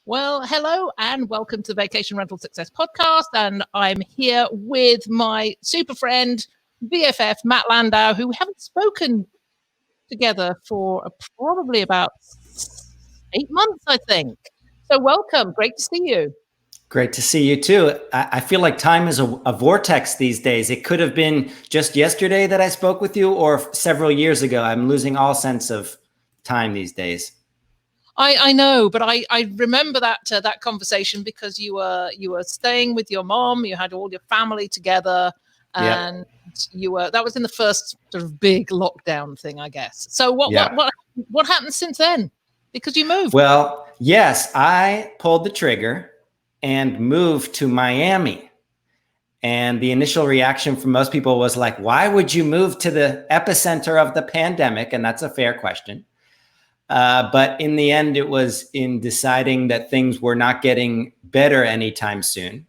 Well, hello and welcome to the Vacation Rental Success Podcast. And I'm here with my super friend, BFF, Matt Landau, who we haven't spoken together for probably about 8 months, I think. So welcome. Great to see you. Great to see you too. I feel like time is a vortex these days. It could have been just yesterday that I spoke with you or several years ago. I'm losing all sense of time these days. I know, but I remember that conversation because you were staying with your mom. You had all your family together, and that was in the first sort of big lockdown thing, I guess. So what happened since then? Because you moved. Well, yes, I pulled the trigger and moved to Miami. And the initial reaction from most people was like, "Why would you move to the epicenter of the pandemic?" And that's a fair question. But in the end, it was in deciding that things were not getting better anytime soon,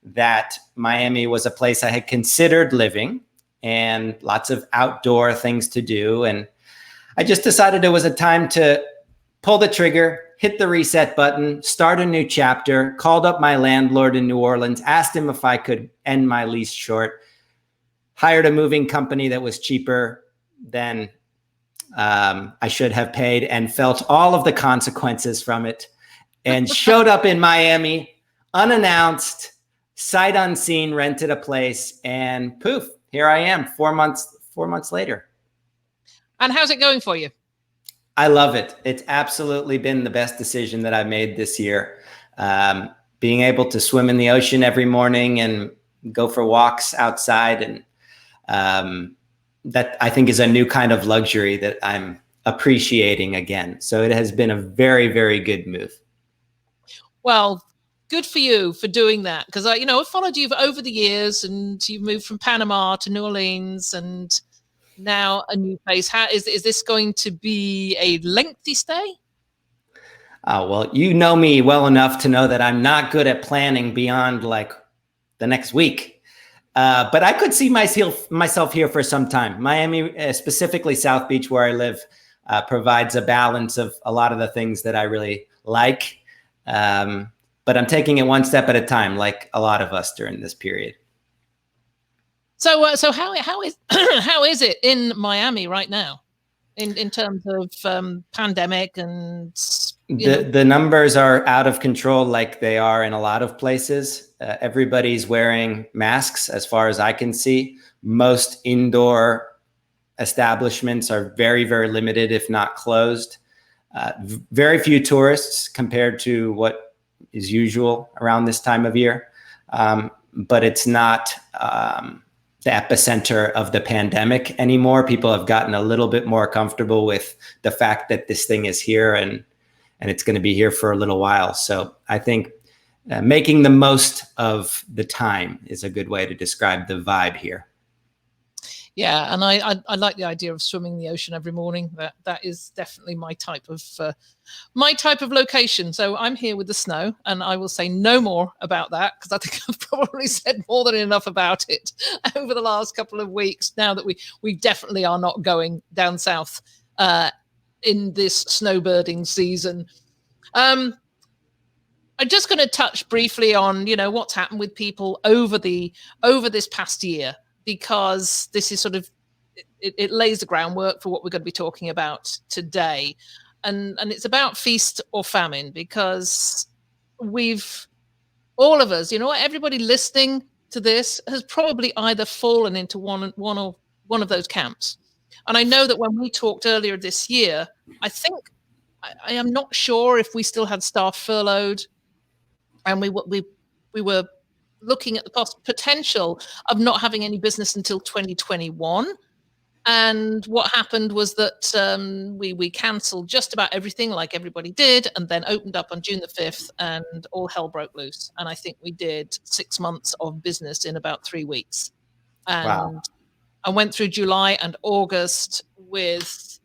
that Miami was a place I had considered living and lots of outdoor things to do. And I just decided it was a time to pull the trigger, hit the reset button, start a new chapter, called up my landlord in New Orleans, asked him if I could end my lease short, hired a moving company that was cheaper than I should have paid, and felt all of the consequences from it, and showed up in Miami unannounced, sight unseen, rented a place, and poof, here I am 4 months later. And how's it going for you? I love it. It's absolutely been the best decision that I've made this year. Being able to swim in the ocean every morning and go for walks outside, and that I think is a new kind of luxury that I'm appreciating again. So it has been a very, very good move. Well, good for you for doing that. Because I've followed you over the years, and you've moved from Panama to New Orleans and now a new place. How is this going to be a lengthy stay? Well, you know me well enough to know that I'm not good at planning beyond like the next week. But I could see myself here for some time. Miami, specifically South Beach, where I live, provides a balance of a lot of the things that I really like. But I'm taking it one step at a time, like a lot of us during this period. So how is how is it in Miami right now, in terms of pandemic and the numbers are out of control, like they are in a lot of places. Everybody's wearing masks, as far as I can see. Most indoor establishments are very, very limited, if not closed. Very few tourists compared to what is usual around this time of year. But it's not the epicenter of the pandemic anymore. People have gotten a little bit more comfortable with the fact that this thing is here and it's going to be here for a little while. So I think making the most of the time is a good way to describe the vibe here. Yeah, and I like the idea of swimming in the ocean every morning. That is definitely my type of location. So I'm here with the snow, and I will say no more about that because I think I've probably said more than enough about it over the last couple of weeks. Now that we definitely are not going down south in this snowbirding season. I'm just going to touch briefly on what's happened with people over this past year, because this is sort of it lays the groundwork for what we're going to be talking about today, and it's about feast or famine, because all of us, everybody listening to this has probably either fallen into one of those camps. And I know that when we talked earlier this year, I think I am not sure if we still had staff furloughed, and we were looking at the potential of not having any business until 2021. And what happened was that we cancelled just about everything, like everybody did, and then opened up on June the 5th, and all hell broke loose. And I think we did 6 months of business in about 3 weeks. And wow. I went through July and August with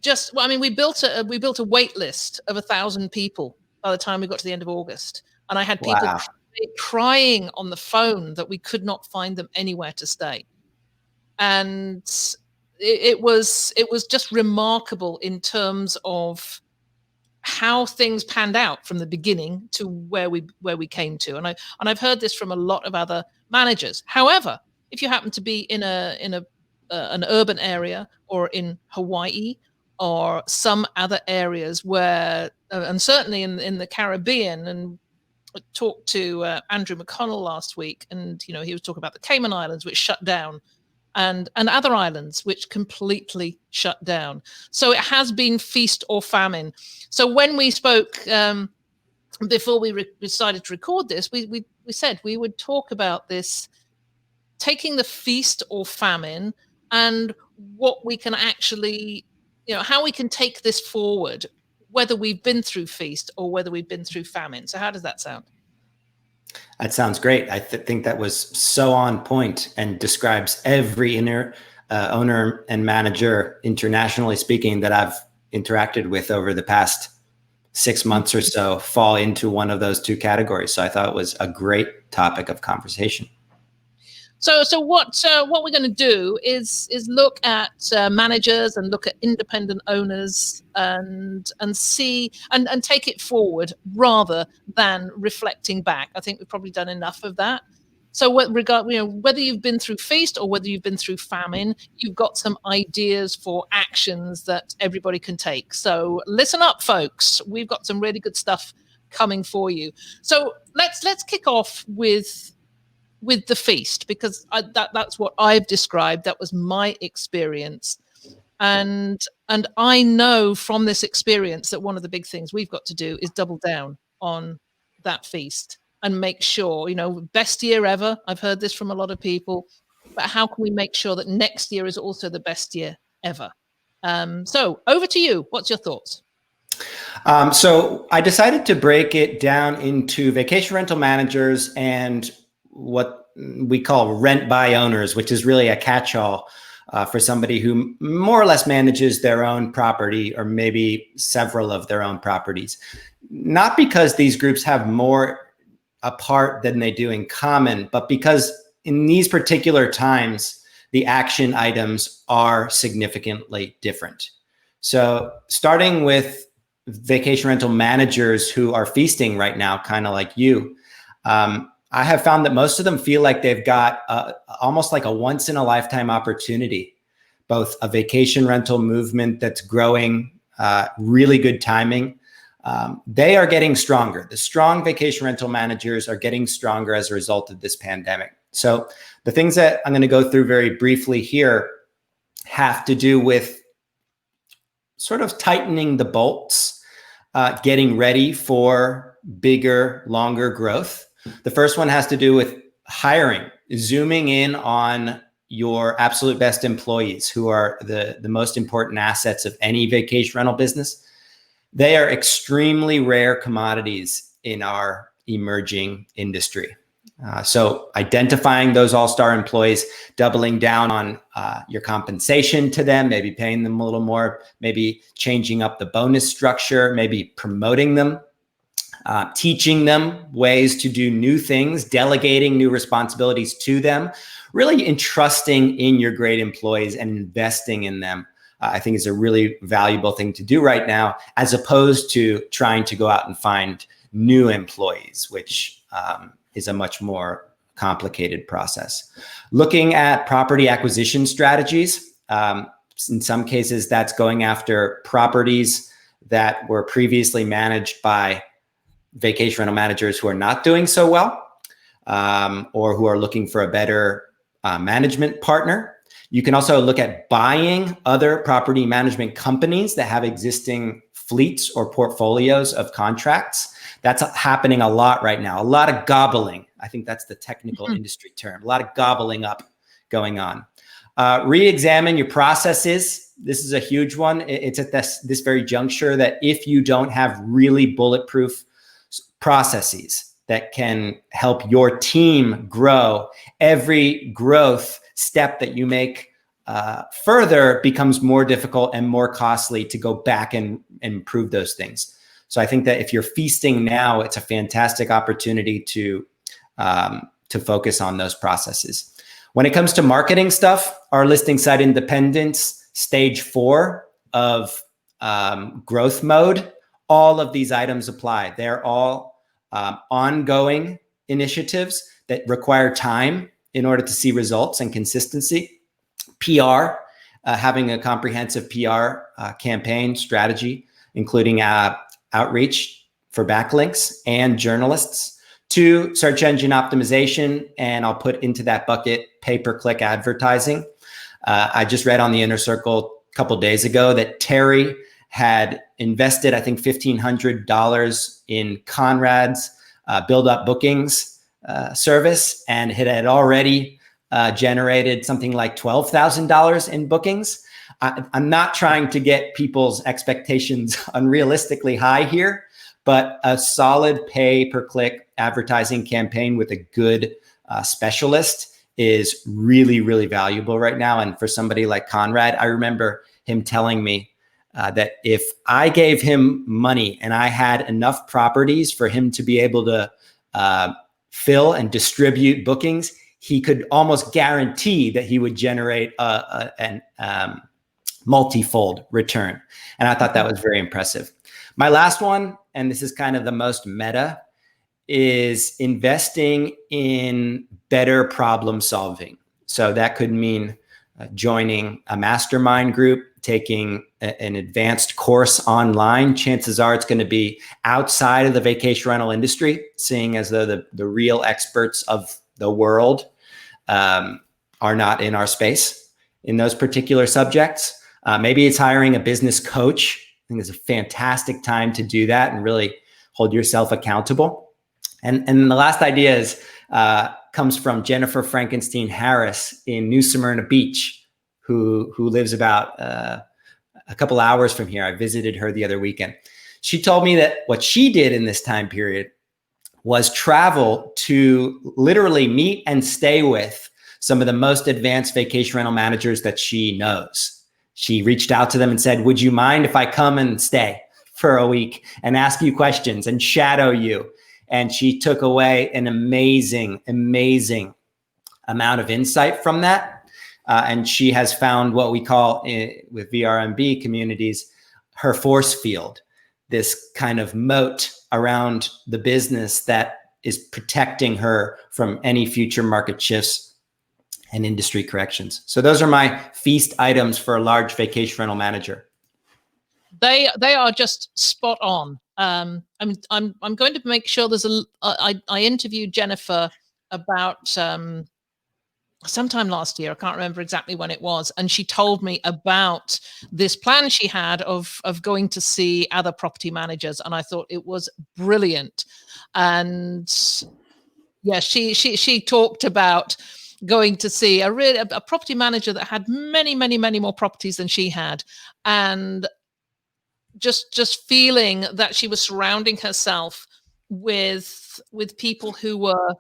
we built a wait list of 1,000 people by the time we got to the end of August. And I had people crying on the phone that we could not find them anywhere to stay. And it was just remarkable in terms of how things panned out from the beginning to where we came to. And I've heard this from a lot of other managers. However, if you happen to be in an urban area or in Hawaii or some other areas where, and certainly in the Caribbean, and I talked to Andrew McConnell last week, and he was talking about the Cayman Islands, which shut down, and other islands which completely shut down. So it has been feast or famine. So when we spoke before we decided to record this, we said we would talk about this, taking the feast or famine, and what we can actually, how we can take this forward, whether we've been through feast or whether we've been through famine. So how does that sound? That sounds great. I think that was so on point and describes every owner and manager, internationally speaking, that I've interacted with over the past 6 months or so fall into one of those two categories. So I thought it was a great topic of conversation. So what we're going to do is look at managers and look at independent owners and see and take it forward rather than reflecting back. I think we've probably done enough of that. So whether you've been through feast or whether you've been through famine, you've got some ideas for actions that everybody can take. So listen up, folks. We've got some really good stuff coming for you. So let's kick off with the feast, because that's what I've described. That was my experience. And I know from this experience that one of the big things we've got to do is double down on that feast and make sure, best year ever. I've heard this from a lot of people, but how can we make sure that next year is also the best year ever? So over to you. What's your thoughts? So I decided to break it down into vacation rental managers and what we call rent by owners, which is really a catch-all for somebody who more or less manages their own property or maybe several of their own properties. Not because these groups have more apart than they do in common, but because in these particular times, the action items are significantly different. So starting with vacation rental managers who are feasting right now, kind of like you, I have found that most of them feel like they've got almost like a once in a lifetime opportunity, both a vacation rental movement that's growing, really good timing. They are getting stronger. The strong vacation rental managers are getting stronger as a result of this pandemic. So the things that I'm going to go through very briefly here have to do with sort of tightening the bolts, getting ready for bigger, longer growth. The first one has to do with hiring, zooming in on your absolute best employees, who are the most important assets of any vacation rental business. They are extremely rare commodities in our emerging industry. So identifying those all-star employees, doubling down on your compensation to them, maybe paying them a little more, maybe changing up the bonus structure, maybe promoting them. Teaching them ways to do new things, delegating new responsibilities to them, really entrusting in your great employees and investing in them, I think is a really valuable thing to do right now, as opposed to trying to go out and find new employees, which is a much more complicated process. Looking at property acquisition strategies. In some cases, that's going after properties that were previously managed by vacation rental managers who are not doing so well, or who are looking for a better management partner. You can also look at buying other property management companies that have existing fleets or portfolios of contracts. That's happening a lot right now. A lot of gobbling. I think that's the technical industry term. A lot of gobbling up going on. Re-examine your processes. This is a huge one. It's at this very juncture that if you don't have really bulletproof processes that can help your team grow, every growth step that you make further becomes more difficult and more costly to go back and improve those things. So I think that if you're feasting now, it's a fantastic opportunity to to focus on those processes. When it comes to marketing stuff, our listing site independence, stage 4 of growth mode, all of these items apply. They're all ongoing initiatives that require time in order to see results and consistency. PR, having a comprehensive PR campaign strategy, including outreach for backlinks and journalists. 2, search engine optimization, and I'll put into that bucket pay-per-click advertising. I just read on the Inner Circle a couple of days ago that Terry had invested, I think, $1,500 in Conrad's Build Up Bookings service, and it had already generated something like $12,000 in bookings. I'm not trying to get people's expectations unrealistically high here, but a solid pay-per-click advertising campaign with a good specialist is really, really valuable right now. And for somebody like Conrad, I remember him telling me that if I gave him money and I had enough properties for him to be able to fill and distribute bookings, he could almost guarantee that he would generate an multi-fold return. And I thought that was very impressive. My last one, and this is kind of the most meta, is investing in better problem solving. So that could mean joining a mastermind group, taking an advanced course online. Chances are it's going to be outside of the vacation rental industry, seeing as though the real experts of the world are not in our space in those particular subjects. Maybe it's hiring a business coach. I think it's a fantastic time to do that and really hold yourself accountable. And the last idea is comes from Jennifer Frankenstein Harris in New Smyrna Beach, who lives about a couple hours from here. I visited her the other weekend. She told me that what she did in this time period was travel to literally meet and stay with some of the most advanced vacation rental managers that she knows. She reached out to them and said, would you mind if I come and stay for a week and ask you questions and shadow you? And she took away an amazing, amazing amount of insight from that. And she has found what we call with VRMB communities, her force field, this kind of moat around the business that is protecting her from any future market shifts and industry corrections. So those are my feast items for a large vacation rental manager. They are just spot on. I'm going to make sure there's I interviewed Jennifer about sometime last year. I can't remember exactly when it was, and she told me about this plan she had of going to see other property managers, and I thought it was brilliant. And yeah, she talked about going to see a property manager that had many more properties than she had, and just feeling that she was surrounding herself with people who were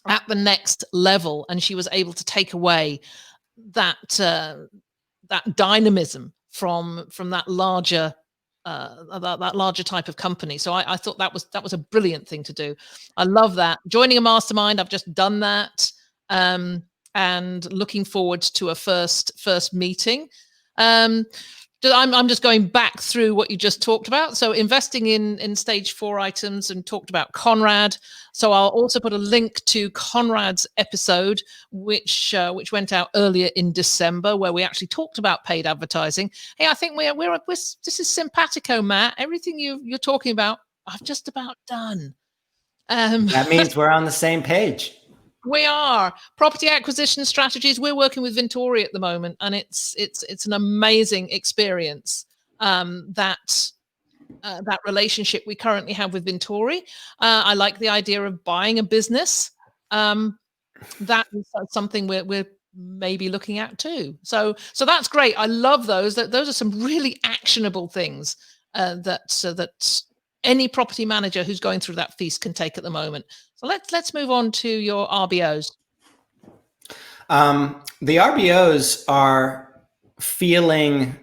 at the next level, and she was able to take away that that dynamism from that larger type of company. So I thought that was a brilliant thing to do. I love that. Joining a mastermind, I've just done that, and looking forward to a first meeting. I'm just going back through what you just talked about. So investing in stage 4 items, and talked about Conrad. So I'll also put a link to Conrad's episode, which went out earlier in December, where we actually talked about paid advertising. Hey, I think we're this is simpatico, Matt. Everything you're talking about, I've just about done. That means we're on the same page. We are. Property acquisition strategies. We're working with Vintori at the moment, and it's an amazing experience. That relationship we currently have with Vintori. I like the idea of buying a business. That is something we're maybe looking at too. So that's great. I love those. Those are some really actionable things that any property manager who's going through that feast can take at the moment. So let's move on to your RBOs. The RBOs are feeling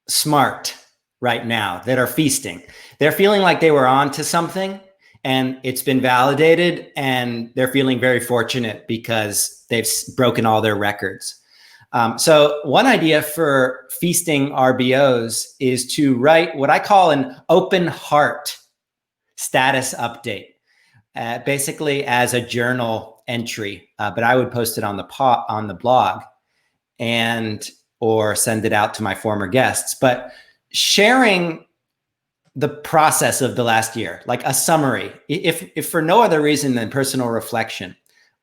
smart right now, that are feasting. They're feeling like they were on to something, And it's been validated, and they're feeling very fortunate because they've broken all their records. So one idea for feasting RBOs is to write what I call an open heart status update, basically as a journal entry, but I would post it on the blog or send it out to my former guests. But sharing the process of the last year, like a summary, if for no other reason than personal reflection,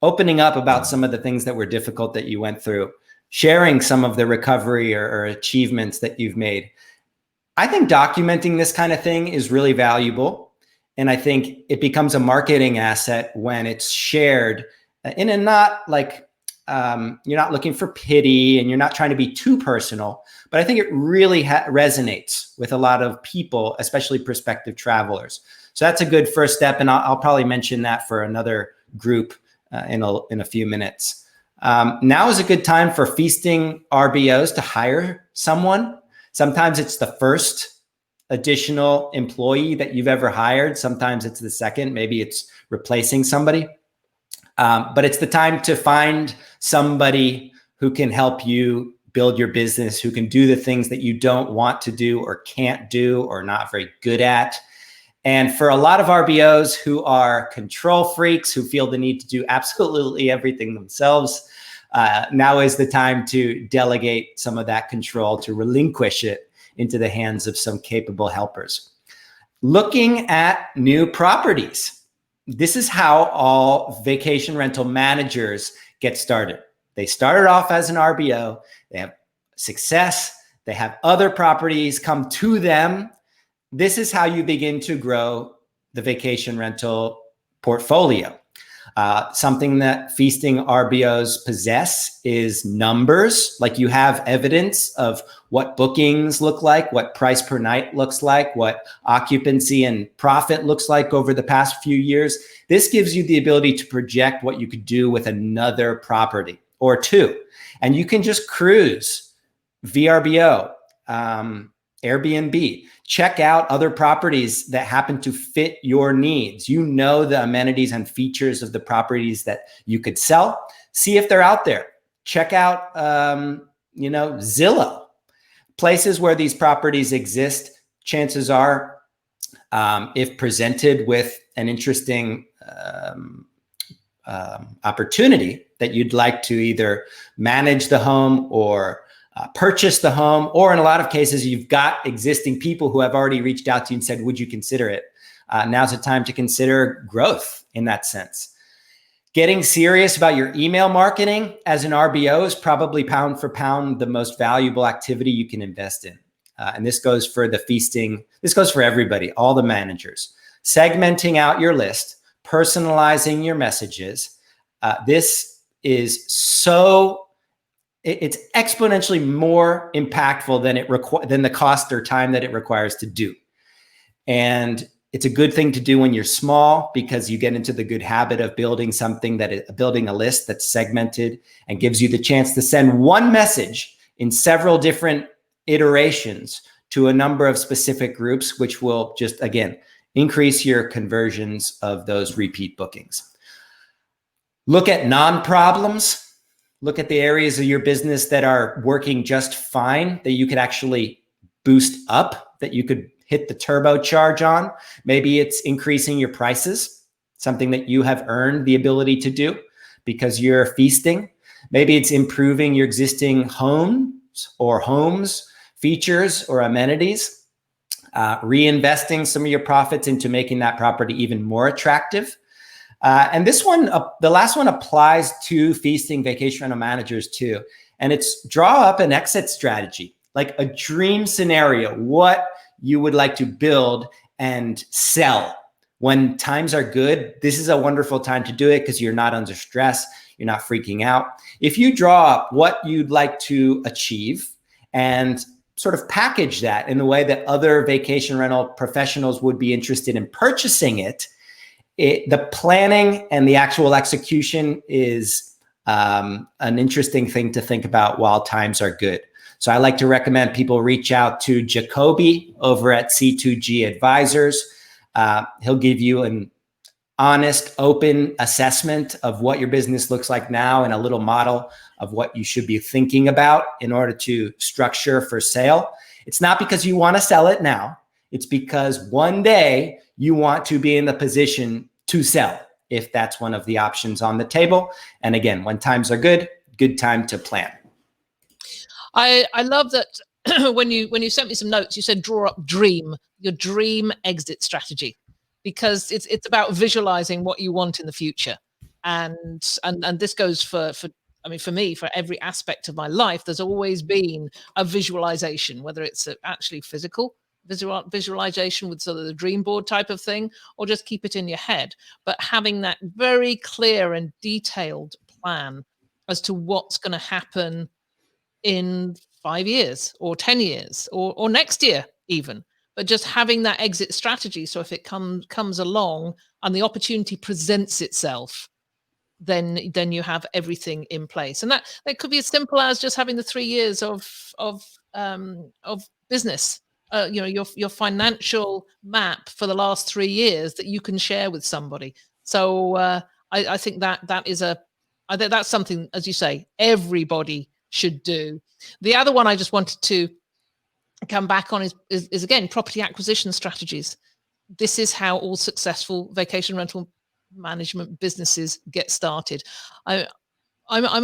opening up about some of the things that were difficult that you went through, sharing some of the recovery or achievements that you've made. I think documenting this kind of thing is really valuable. And I think it becomes a marketing asset when it's shared in a not like, you're not looking for pity and you're not trying to be too personal, but I think it really resonates with a lot of people, especially prospective travelers. So that's a good first step. And I'll probably mention that for another group in a few minutes. Now is a good time for feasting RBOs to hire someone. Sometimes it's the first additional employee that you've ever hired. Sometimes it's the second, maybe it's replacing somebody. But it's the time to find somebody who can help you build your business, who can do the things that you don't want to do or can't do or not very good at. And for a lot of RBOs who are control freaks, who feel the need to do absolutely everything themselves, now is the time to delegate some of that control, to relinquish it into the hands of some capable helpers. Looking at new properties. This is how all vacation rental managers get started. They started off as an RBO, they have success, they have other properties come to them. This is how you begin to grow the vacation rental portfolio. Something that feasting RBOs possess is numbers, like you have evidence of what bookings look like, what price per night looks like, what occupancy and profit looks like over the past few years. This gives you the ability to project what you could do with another property or two. And you can just cruise VRBO, Airbnb, check out other properties that happen to fit your needs. You know the amenities and features of the properties that you could sell. See if they're out there. Check out, Zillow. Places where these properties exist, chances are, if presented with an interesting opportunity that you'd like to either manage the home or purchase the home, or in a lot of cases, you've got existing people who have already reached out to you and said, would you consider it? Now's the time to consider growth in that sense. Getting serious about your email marketing as an RBO is probably pound for pound the most valuable activity you can invest in. And this goes for the feasting. This goes for everybody, all the managers. Segmenting out your list, personalizing your messages. This is it's exponentially more impactful than the cost or time that it requires to do. And it's a good thing to do when you're small, because you get into the good habit of building building a list that's segmented and gives you the chance to send one message in several different iterations to a number of specific groups, which will just, again, increase your conversions of those repeat bookings. Look at non-problems. Look at the areas of your business that are working just fine, that you could actually boost up, that you could hit the turbocharge on. Maybe it's increasing your prices, something that you have earned the ability to do because you're feasting. Maybe it's improving your existing homes features or amenities, reinvesting some of your profits into making that property even more attractive. And this one, the last one, applies to feasting vacation rental managers too. And it's draw up an exit strategy, like a dream scenario, what you would like to build and sell. When times are good, this is a wonderful time to do it because you're not under stress, you're not freaking out. If you draw up what you'd like to achieve and sort of package that in a way that other vacation rental professionals would be interested in purchasing it, the planning and the actual execution is an interesting thing to think about while times are good. So I like to recommend people reach out to Jacoby over at C2G Advisors. He'll give you an honest, open assessment of what your business looks like now and a little model of what you should be thinking about in order to structure for sale. It's not because you want to sell it now. It's because one day you want to be in the position to sell, if that's one of the options on the table. And again, when times are good time to plan. I love that when you sent me some notes, you said draw up your dream exit strategy, because it's about visualizing what you want in the future. And this goes for me, for every aspect of my life. There's always been a visualization, whether it's actually physical visualization with sort of the dream board type of thing, or just keep it in your head. But having that very clear and detailed plan as to what's going to happen in 5 years or 10 years or next year even, but just having that exit strategy. So if it comes along and the opportunity presents itself, then you have everything in place. And that could be as simple as just having the 3 years of business, your financial map for the last 3 years that you can share with somebody. So I think that's something, as you say, everybody should do. The other one I just wanted to come back on is again, property acquisition strategies. This is how all successful vacation rental management businesses get started. I'm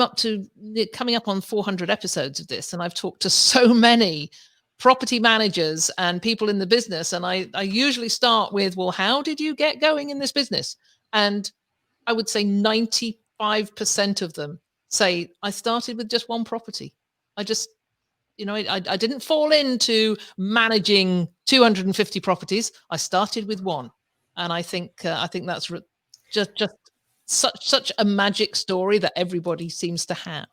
up to coming up on 400 episodes of this, and I've talked to so many property managers and people in the business, and I usually start with, well, how did you get going in this business? And I would say 95% of them say, I started with just one property. I just, I didn't fall into managing 250 properties. I started with one. And I think that's just such a magic story that everybody seems to have.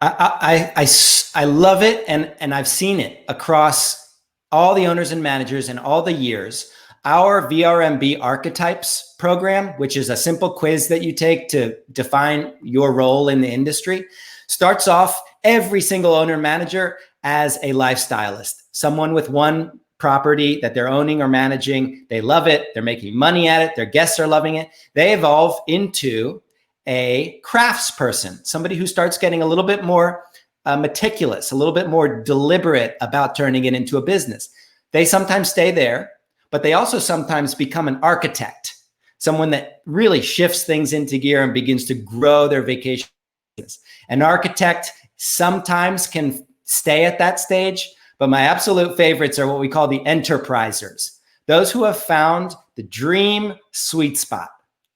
I love it. And I've seen it across all the owners and managers in all the years. Our VRMB archetypes program, which is a simple quiz that you take to define your role in the industry, starts off every single owner manager as a lifestylist, someone with one property that they're owning or managing. They love it. They're making money at it. Their guests are loving it. They evolve into a craftsperson, somebody who starts getting a little bit more meticulous, a little bit more deliberate about turning it into a business. They sometimes stay there, but they also sometimes become an architect, someone that really shifts things into gear and begins to grow their vacation business. An architect sometimes can stay at that stage, but my absolute favorites are what we call the enterprisers, those who have found the dream sweet spot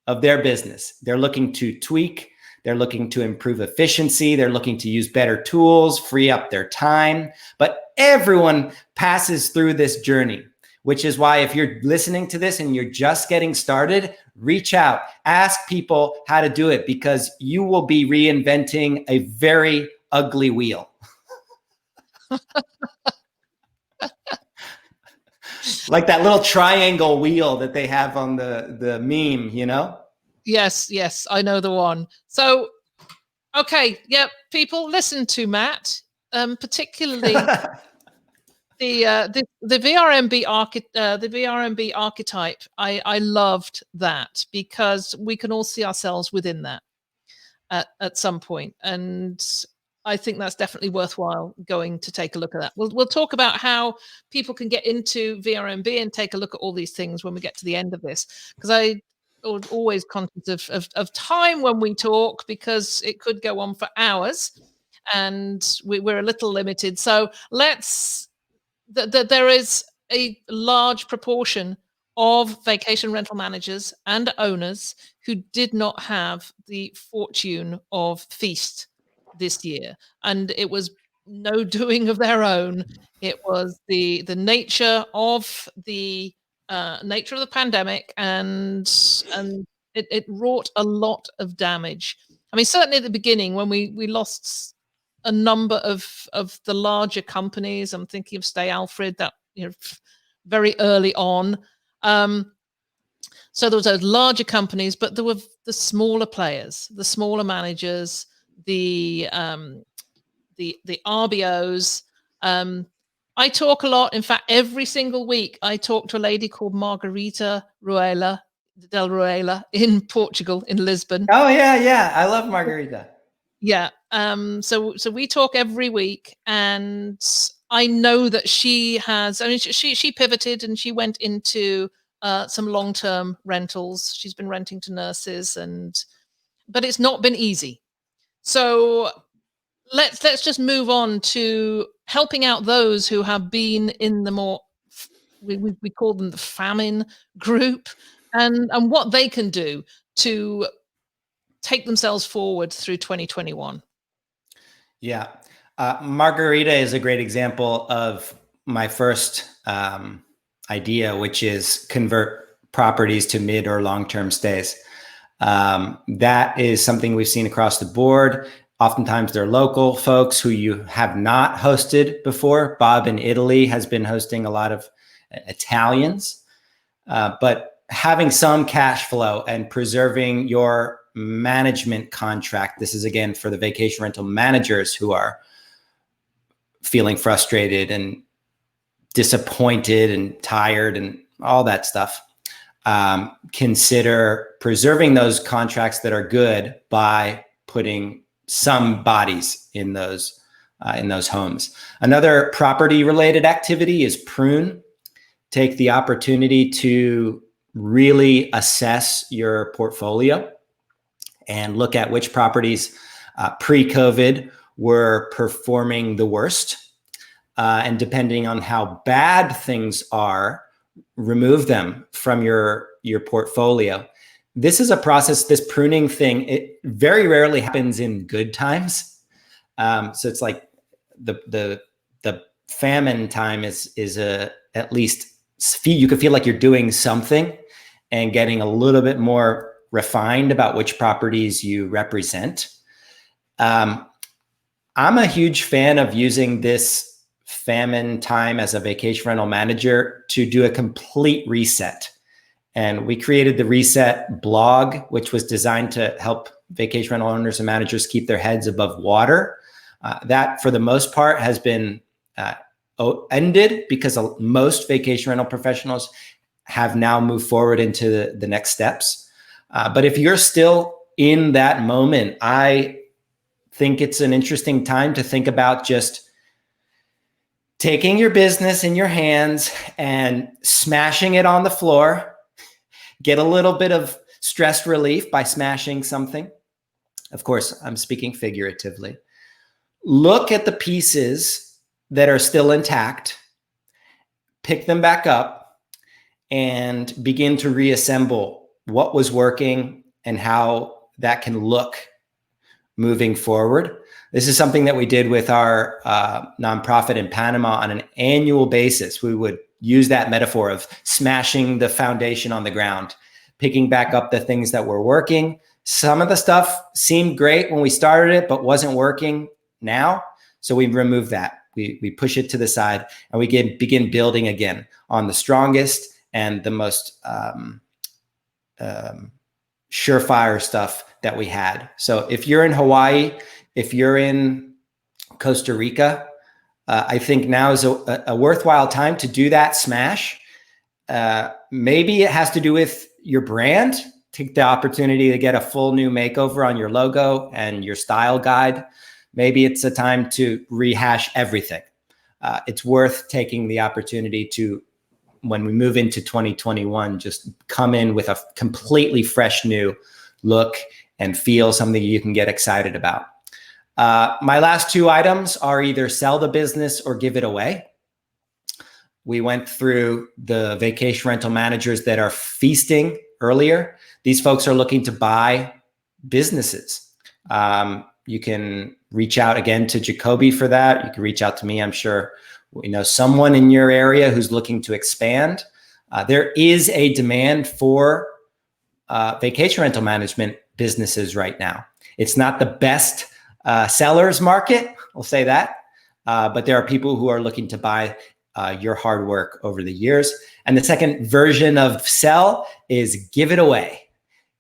of their business. They're looking to tweak, they're looking to improve efficiency, they're looking to use better tools, free up their time. But everyone passes through this journey, which is why if you're listening to this and you're just getting started, reach out, ask people how to do it, because you will be reinventing a very ugly wheel. Like that little triangle wheel that they have on the meme, Yes, I know the one. So, okay, yeah, people listen to Matt, particularly the VRMB archetype. I loved that, because we can all see ourselves within that at some point, and I think that's definitely worthwhile going to take a look at that. We'll talk about how people can get into VRMB and take a look at all these things when we get to the end of this, because I always conscious of time when we talk, because it could go on for hours and we're a little limited. So there is a large proportion of vacation rental managers and owners who did not have the fortune of Feast this year, and it was no doing of their own. It was the nature of the pandemic, and it wrought a lot of damage. I mean, certainly at the beginning, when we lost a number of the larger companies. I'm thinking of Stay Alfred, that very early on. So there was those larger companies, but there were the smaller players, the smaller managers, the RBOs. I talk a lot. In fact, every single week I talk to a lady called Margarita Ruela. del Ruela in Portugal, in Lisbon. Oh yeah, I love Margarita. Yeah. So we talk every week, and I know that she has. I mean, she pivoted and she went into some long-term rentals. She's been renting to nurses, but it's not been easy. So let's just move on to helping out those who have been in the more, we call them the famine group, and what they can do to take themselves forward through 2021. Yeah. Margarita is a great example of my first idea, which is convert properties to mid or long-term stays. That is something we've seen across the board. Oftentimes they're local folks who you have not hosted before. Bob in Italy has been hosting a lot of Italians, but having some cash flow and preserving your management contract. This is again for the vacation rental managers who are feeling frustrated and disappointed and tired and all that stuff. Consider preserving those contracts that are good by putting some bodies in those homes. Another property related activity is prune. Take the opportunity to really assess your portfolio and look at which properties pre-COVID were performing the worst. And depending on how bad things are, remove them from your portfolio. This is a process, this pruning thing, it very rarely happens in good times. So it's like the famine time is at least you could feel like you're doing something and getting a little bit more refined about which properties you represent. I'm a huge fan of using this famine time as a vacation rental manager to do a complete reset. And we created the Reset blog, which was designed to help vacation rental owners and managers keep their heads above water. That, for the most part, has been ended because most vacation rental professionals have now moved forward into the next steps. But if you're still in that moment, I think it's an interesting time to think about just taking your business in your hands and smashing it on the floor. Get a little bit of stress relief by smashing something. Of course, I'm speaking figuratively. Look at the pieces that are still intact, pick them back up, and begin to reassemble what was working and how that can look moving forward. This is something that we did with our nonprofit in Panama on an annual basis. We would use that metaphor of smashing the foundation on the ground, picking back up the things that were working. Some of the stuff seemed great when we started it, but wasn't working now. So we remove that. We push it to the side and we begin building again on the strongest and the most surefire stuff that we had. So if you're in Hawaii, if you're in Costa Rica, I think now is a worthwhile time to do that smash. Maybe it has to do with your brand. Take the opportunity to get a full new makeover on your logo and your style guide. Maybe it's a time to rehash everything. It's worth taking the opportunity to, when we move into 2021, just come in with a completely fresh new look and feel, something you can get excited about. My last two items are either sell the business or give it away. We went through the vacation rental managers that are feasting earlier. These folks are looking to buy businesses. You can reach out again to Jacoby for that. You can reach out to me. I'm sure we know someone in your area who's looking to expand. There is a demand for vacation rental management businesses right now. It's not the best seller's market, we'll say that, but there are people who are looking to buy your hard work over the years. And the second version of sell is give it away.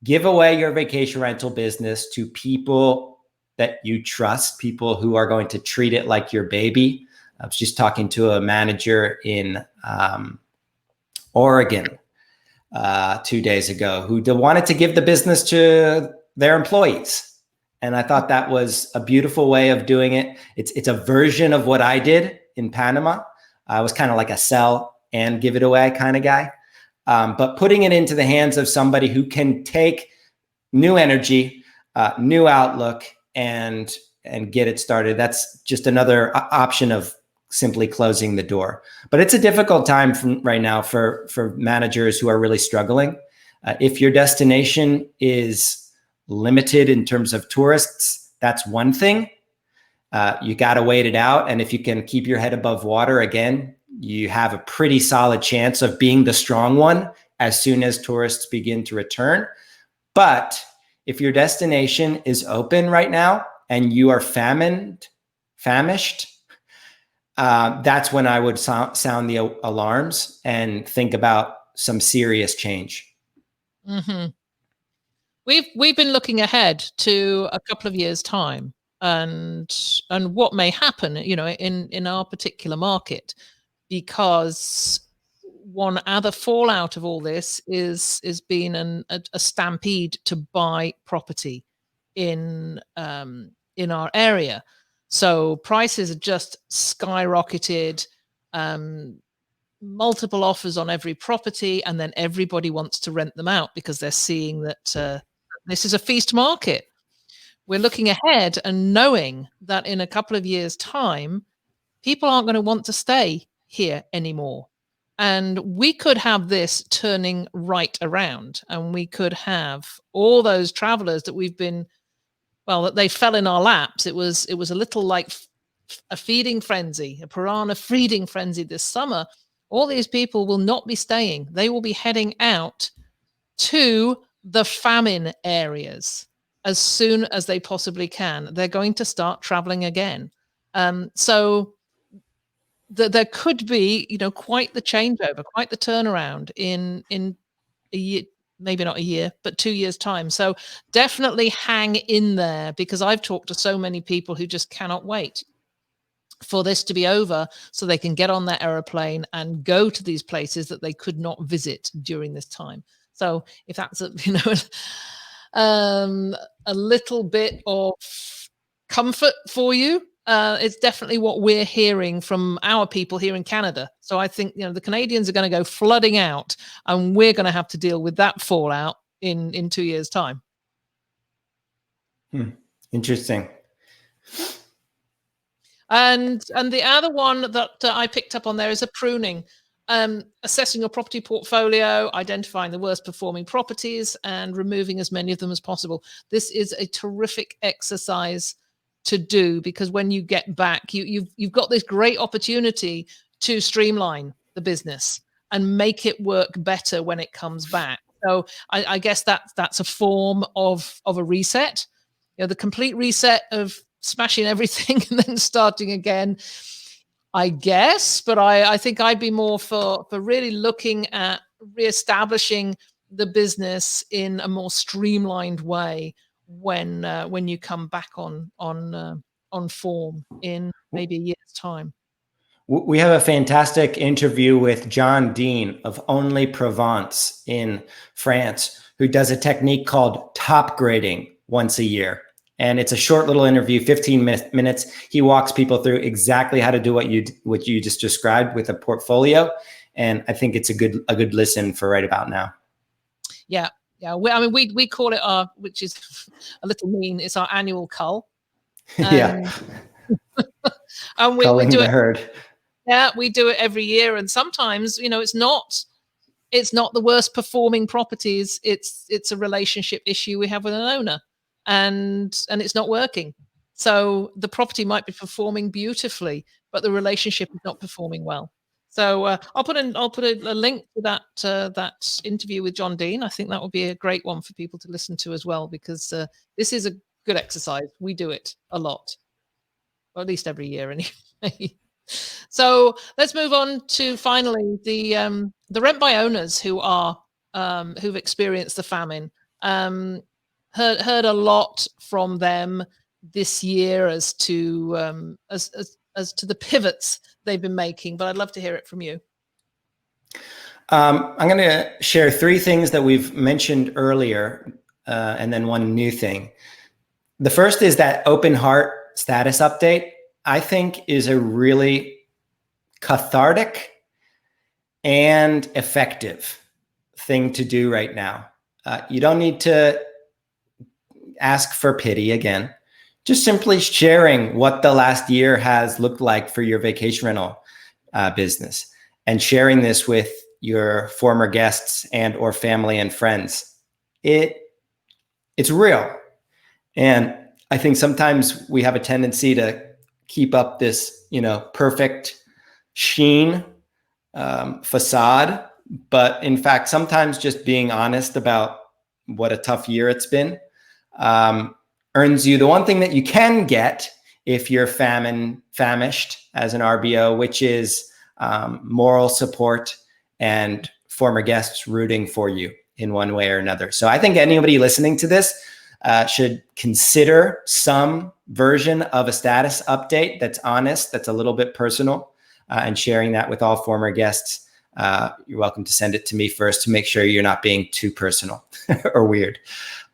Give away your vacation rental business to people that you trust, people who are going to treat it like your baby. I was just talking to a manager in Oregon 2 days ago who wanted to give the business to their employees. And I thought that was a beautiful way of doing it. It's a version of what I did in Panama. I was kind of like a sell and give it away kind of guy. But putting it into the hands of somebody who can take new energy, new outlook, and get it started. That's just another option of simply closing the door. But it's a difficult time right now for managers who are really struggling. If your destination is limited in terms of tourists, that's one thing. You got to wait it out. And if you can keep your head above water, again, you have a pretty solid chance of being the strong one as soon as tourists begin to return. But if your destination is open right now and you are famished, that's when I would sound the alarms and think about some serious change. Mm-hmm. We've been looking ahead to a couple of years' time, and what may happen, in our particular market, because one other fallout of all this is been a stampede to buy property in our area. So prices are just skyrocketed, multiple offers on every property, and then everybody wants to rent them out because they're seeing that this is a feast market. We're looking ahead and knowing that in a couple of years' time, people aren't going to want to stay here anymore. And we could have this turning right around, and we could have all those travelers that that they fell in our laps. It was a little like a feeding frenzy, a piranha feeding frenzy this summer. All these people will not be staying. They will be heading out to the famine areas as soon as they possibly can. They're going to start traveling again. So there could be, quite the changeover, quite the turnaround in a year, maybe not a year, but 2 years' time. So definitely hang in there, because I've talked to so many people who just cannot wait for this to be over so they can get on their aeroplane and go to these places that they could not visit during this time. So if that's a little bit of comfort for you, it's definitely what we're hearing from our people here in Canada. So I think, the Canadians are going to go flooding out, and we're going to have to deal with that fallout in 2 years' time. Interesting. And the other one that I picked up on there is a pruning, assessing your property portfolio, identifying the worst performing properties, and removing as many of them as possible. This is a terrific exercise to do, because when you get back, you've got this great opportunity to streamline the business and make it work better when it comes back. So I guess that's a form of a reset, the complete reset of smashing everything and then starting again, I guess. But I think I'd be more for really looking at reestablishing the business in a more streamlined way when you come back on form in maybe a year's time. We have a fantastic interview with John Dean of Only Provence in France, who does a technique called top grading once a year. And it's a short little interview, 15 minutes. He walks people through exactly how to do what you just described with a portfolio. And I think it's a good listen for right about now. Yeah. We call it which is a little mean, it's our annual cull. Yeah. And we Culling do the it. herd. Yeah, we do it every year. And sometimes, it's not the worst performing properties. It's a relationship issue we have with an owner, and it's not working. So the property might be performing beautifully, but the relationship is not performing well. So I'll put a link to that interview with John Dean. I think that would be a great one for people to listen to as well, because this is a good exercise. We do it a lot, or at least every year anyway. So let's move on to finally the rent by owners who've experienced the famine. Heard a lot from them this year as to the pivots they've been making, but I'd love to hear it from you. I'm going to share three things that we've mentioned earlier, and then one new thing. The first is that open heart status update, I think, is a really cathartic and effective thing to do right now. You don't need to ask for pity again. Just simply sharing what the last year has looked like for your vacation rental business, and sharing this with your former guests and or family and friends. It's real. And I think sometimes we have a tendency to keep up this, perfect sheen facade. But in fact, sometimes just being honest about what a tough year it's been earns you the one thing that you can get if you're famished as an RBO, which is moral support and former guests rooting for you in one way or another. So I think anybody listening to this should consider some version of a status update that's honest, that's a little bit personal, and sharing that with all former guests. You're welcome to send it to me first to make sure you're not being too personal or weird.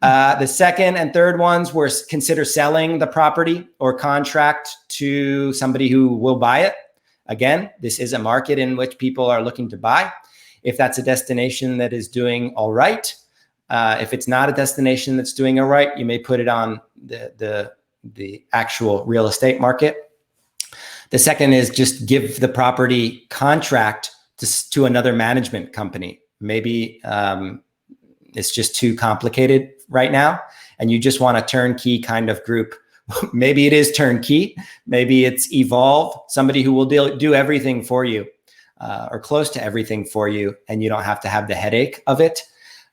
The second and third ones were consider selling the property or contract to somebody who will buy it. Again, this is a market in which people are looking to buy. If that's a destination that is doing all right, if it's not a destination that's doing all right, you may put it on the actual real estate market. The second is just give the property contract to another management company. Maybe it's just too complicated right now, and you just want a turnkey kind of group. Maybe it is turnkey. Maybe it's Evolve, somebody who will do everything for you, or close to everything for you, and you don't have to have the headache of it.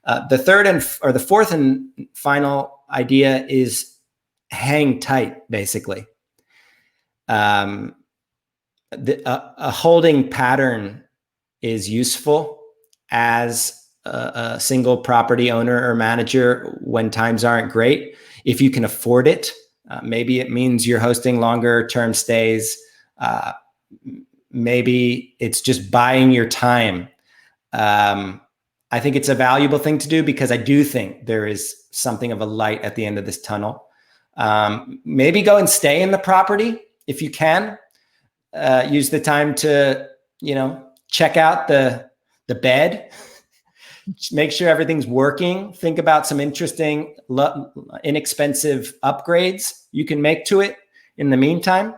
The fourth and final idea is hang tight, basically. A holding pattern is useful as a single property owner or manager when times aren't great. If you can afford it, maybe it means you're hosting longer term stays. Maybe it's just buying your time. I think it's a valuable thing to do because I do think there is something of a light at the end of this tunnel. Maybe go and stay in the property if you can. Use the time to, check out the bed, make sure everything's working. Think about some interesting, inexpensive upgrades you can make to it in the meantime.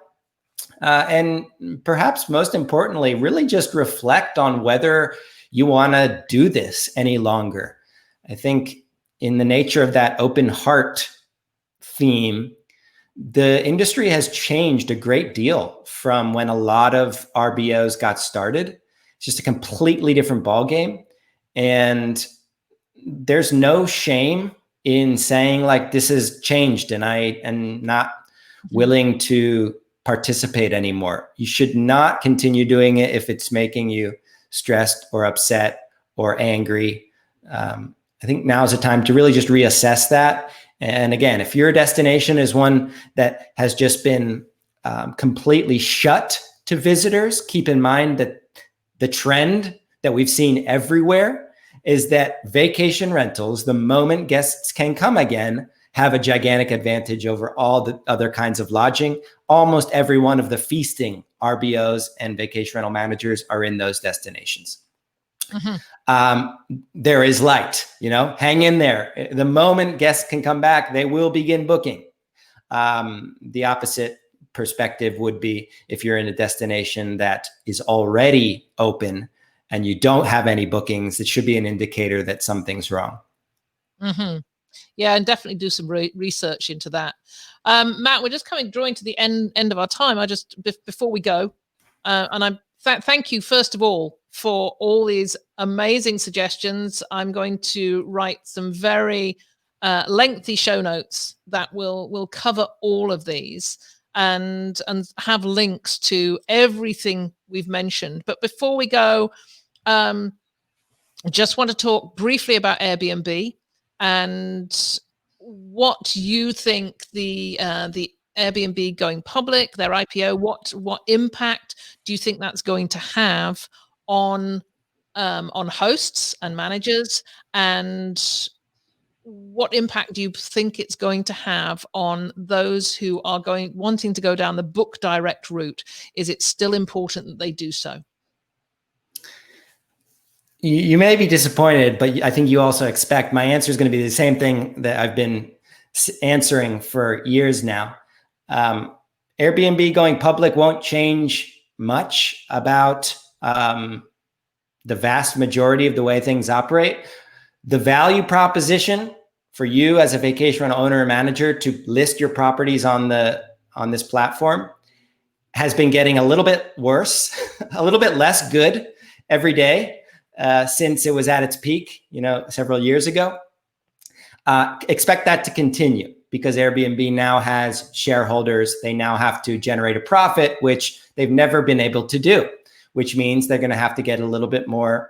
And perhaps most importantly, really just reflect on whether you want to do this any longer. I think in the nature of that open heart theme, the industry has changed a great deal from when a lot of RBOs got started. It's just a completely different ballgame. And there's no shame in saying like, this has changed and I am not willing to participate anymore. You should not continue doing it if it's making you stressed or upset or angry. I think now is the time to really just reassess that. And again, if your destination is one that has just been completely shut to visitors, keep in mind that the trend that we've seen everywhere is that vacation rentals, the moment guests can come again, have a gigantic advantage over all the other kinds of lodging. Almost every one of the feasting RBOs and vacation rental managers are in those destinations. Mm-hmm. There is light, hang in there. The moment guests can come back, they will begin booking. The opposite perspective would be if you're in a destination that is already open and you don't have any bookings, it should be an indicator that something's wrong. Mm-hmm. Yeah, and definitely do some research into that. Matt, we're just drawing to the end of our time. I just, before we go, and I thank you, first of all, for all these amazing suggestions. I'm going to write some very lengthy show notes that will cover all of these and have links to everything we've mentioned. But before we go, I just want to talk briefly about Airbnb and what you think the Airbnb going public, their IPO, what impact do you think that's going to have on on hosts and managers, and what impact do you think it's going to have on those who are wanting to go down the book direct route? Is it still important that they do so? You may be disappointed, but I think you also expect my answer is going to be the same thing that I've been answering for years now. Airbnb going public won't change much about the vast majority of the way things operate. The value proposition for you as a vacation rental owner or manager to list your properties on this platform has been getting a little bit worse, a little bit less good every day since it was at its peak, several years ago. Expect that to continue because Airbnb now has shareholders. They now have to generate a profit, which they've never been able to do, which means they're going to have to get a little bit more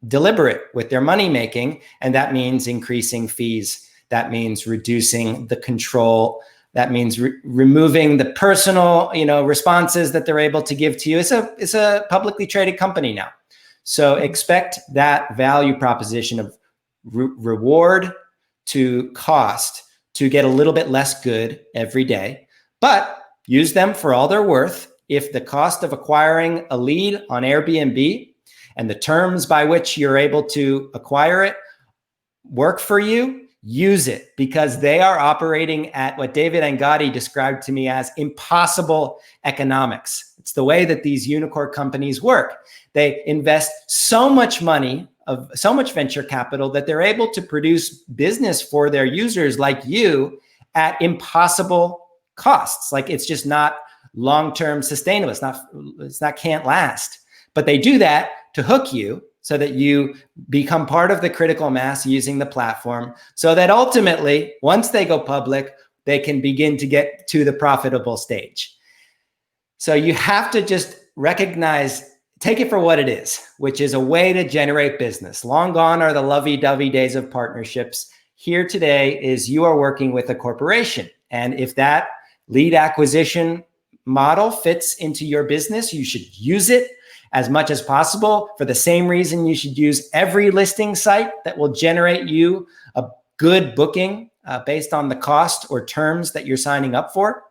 deliberate with their money making. And that means increasing fees. That means reducing the control. That means removing the personal, responses that they're able to give to you. It's a publicly traded company now. So expect that value proposition of reward to cost to get a little bit less good every day, but use them for all they're worth. If the cost of acquiring a lead on Airbnb and the terms by which you're able to acquire it work for you, use it, because they are operating at what David Angotti described to me as impossible economics. It's the way that these unicorn companies work. They invest so much money, so much venture capital, that they're able to produce business for their users like you at impossible costs. Like, it's just not long-term sustainable. It's not can't last. But they do that to hook you so that you become part of the critical mass using the platform, so that ultimately, once they go public, they can begin to get to the profitable stage. So you have to just recognize, take it for what it is, which is a way to generate business. Long gone are the lovey-dovey days of partnerships. Here today is you are working with a corporation. And if that lead acquisition model fits into your business, you should use it as much as possible. For the same reason, you should use every listing site that will generate you a good booking based on the cost or terms that you're signing up for.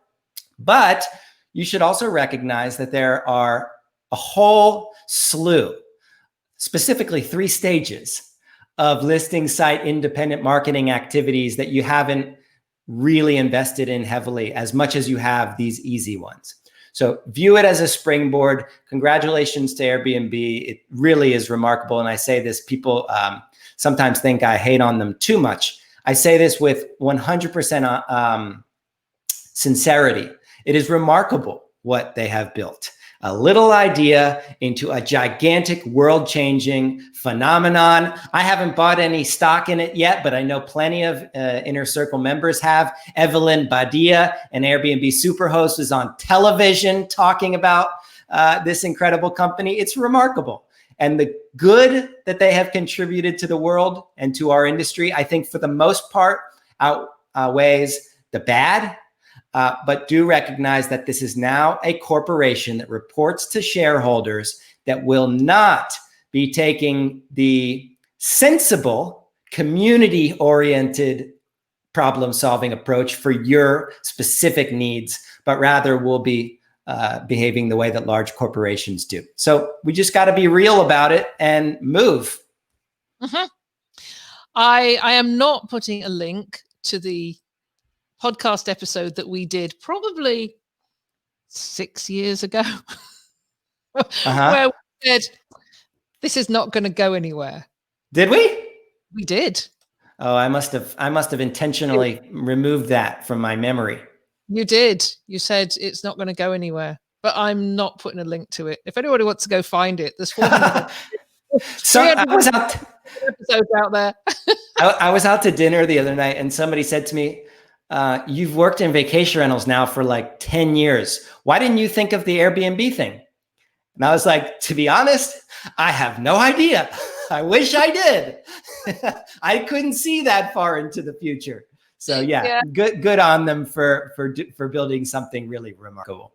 But you should also recognize that there are a whole slew, specifically 3 stages of listing site independent marketing activities that you haven't really invested in heavily as much as you have these easy ones. So view it as a springboard. Congratulations to Airbnb. It really is remarkable. And I say this, people sometimes think I hate on them too much. I say this with 100% sincerity. It is remarkable what they have built. A little idea into a gigantic world-changing phenomenon. I haven't bought any stock in it yet, but I know plenty of Inner Circle members have. Evelyn Badia, an Airbnb superhost, is on television talking about this incredible company. It's remarkable. And the good that they have contributed to the world and to our industry, I think for the most part outweighs the bad. But do recognize that this is now a corporation that reports to shareholders that will not be taking the sensible, community-oriented problem-solving approach for your specific needs, but rather will be behaving the way that large corporations do. So we just got to be real about it and move. Mm-hmm. I am not putting a link to the podcast episode that we did probably 6 years ago, where we said, this is not going to go anywhere. Did we? We did. Oh, I must have intentionally removed that from my memory. You did. You said it's not going to go anywhere, but I'm not putting a link to it. If anybody wants to go find it, there's 400 so I was out episodes out there. I was out to dinner the other night and somebody said to me, you've worked in vacation rentals now for like 10 years. Why didn't you think of the Airbnb thing? And I was like, to be honest, I have no idea. I wish I did. I couldn't see that far into the future. So yeah. Good on them for building something really remarkable.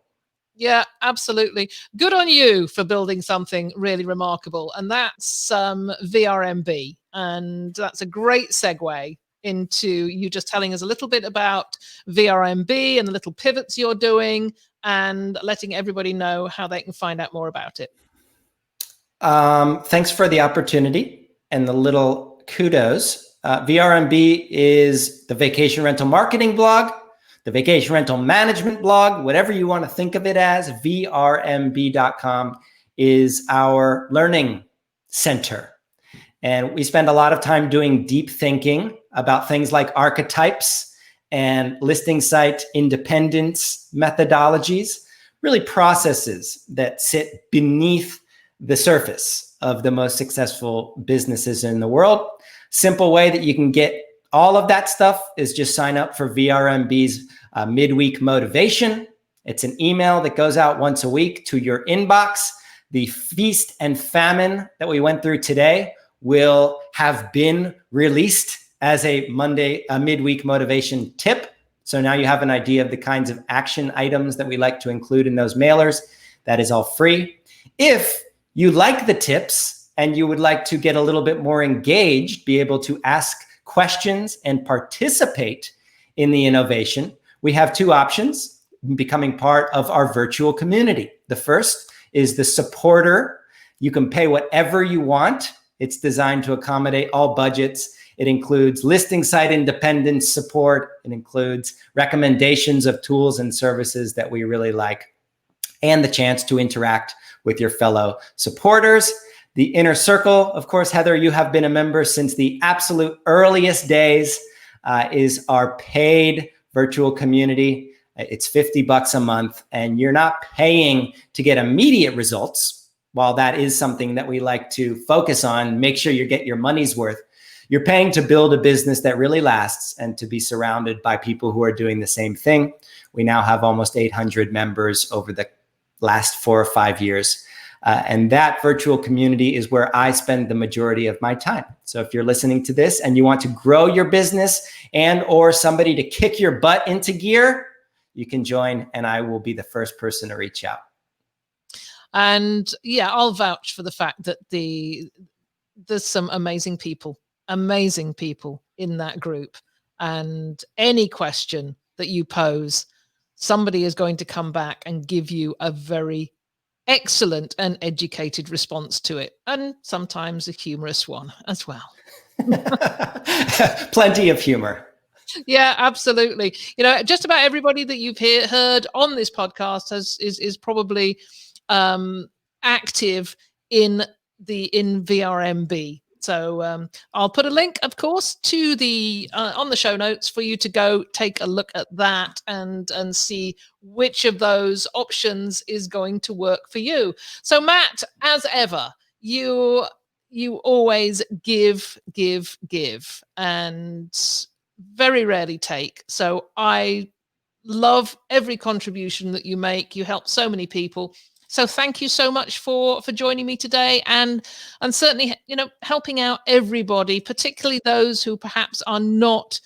Yeah, absolutely. Good on you for building something really remarkable. And that's VRMB. And that's a great segue into you just telling us a little bit about VRMB and the little pivots you're doing and letting everybody know how they can find out more about it. Thanks for the opportunity and the little kudos. VRMB is the vacation rental marketing blog, the vacation rental management blog, whatever you want to think of it as. VRMB.com is our learning center. And we spend a lot of time doing deep thinking about things like archetypes and listing site independence methodologies, really processes that sit beneath the surface of the most successful businesses in the world. Simple way that you can get all of that stuff is just sign up for VRMB's midweek motivation. It's an email that goes out once a week to your inbox. The feast and famine that we went through today will have been released as a midweek motivation tip. So now you have an idea of the kinds of action items that we like to include in those mailers. That is all free. If you like the tips and you would like to get a little bit more engaged, be able to ask questions and participate in the innovation, we have two options: becoming part of our virtual community. The first is the supporter. You can pay whatever you want. It's designed to accommodate all budgets. It includes listing site independence support. It includes recommendations of tools and services that we really like, and the chance to interact with your fellow supporters. The inner circle, of course, Heather, you have been a member since the absolute earliest days, is our paid virtual community. It's $50 a month, and you're not paying to get immediate results. While that is something that we like to focus on, make sure you get your money's worth. You're paying to build a business that really lasts and to be surrounded by people who are doing the same thing. We now have almost 800 members over the last 4 or 5 years. And that virtual community is where I spend the majority of my time. So if you're listening to this and you want to grow your business and or somebody to kick your butt into gear, you can join, and I will be the first person to reach out. And yeah, I'll vouch for the fact that there's some amazing people in that group. And any question that you pose, somebody is going to come back and give you a very excellent and educated response to it, and sometimes a humorous one as well. Plenty of humor. Yeah, absolutely. You know, just about everybody that you've heard on this podcast is probably active in VRMB. So I'll put a link, of course, to the on the show notes for you to go take a look at that and see which of those options is going to work for you. So Matt, as ever, you always give, and very rarely take. So I love every contribution that you make. You help so many people. So thank you so much for joining me today, and certainly, you know, helping out everybody, particularly those who perhaps are not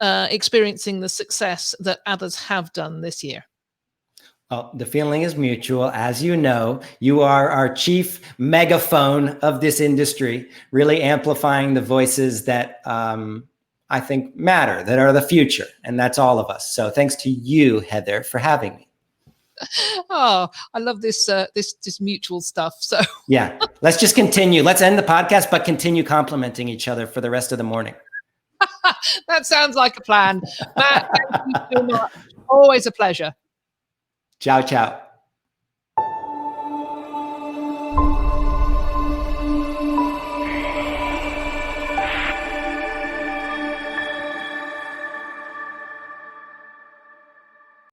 experiencing the success that others have done this year. Well, the feeling is mutual. As you know, you are our chief megaphone of this industry, really amplifying the voices that I think matter, that are the future. And that's all of us. So thanks to you, Heather, for having me. Oh, I love this this mutual stuff. So yeah, let's just continue. Let's end the podcast, but continue complimenting each other for the rest of the morning. That sounds like a plan. Matt, thank you so much. Always a pleasure. Ciao, ciao.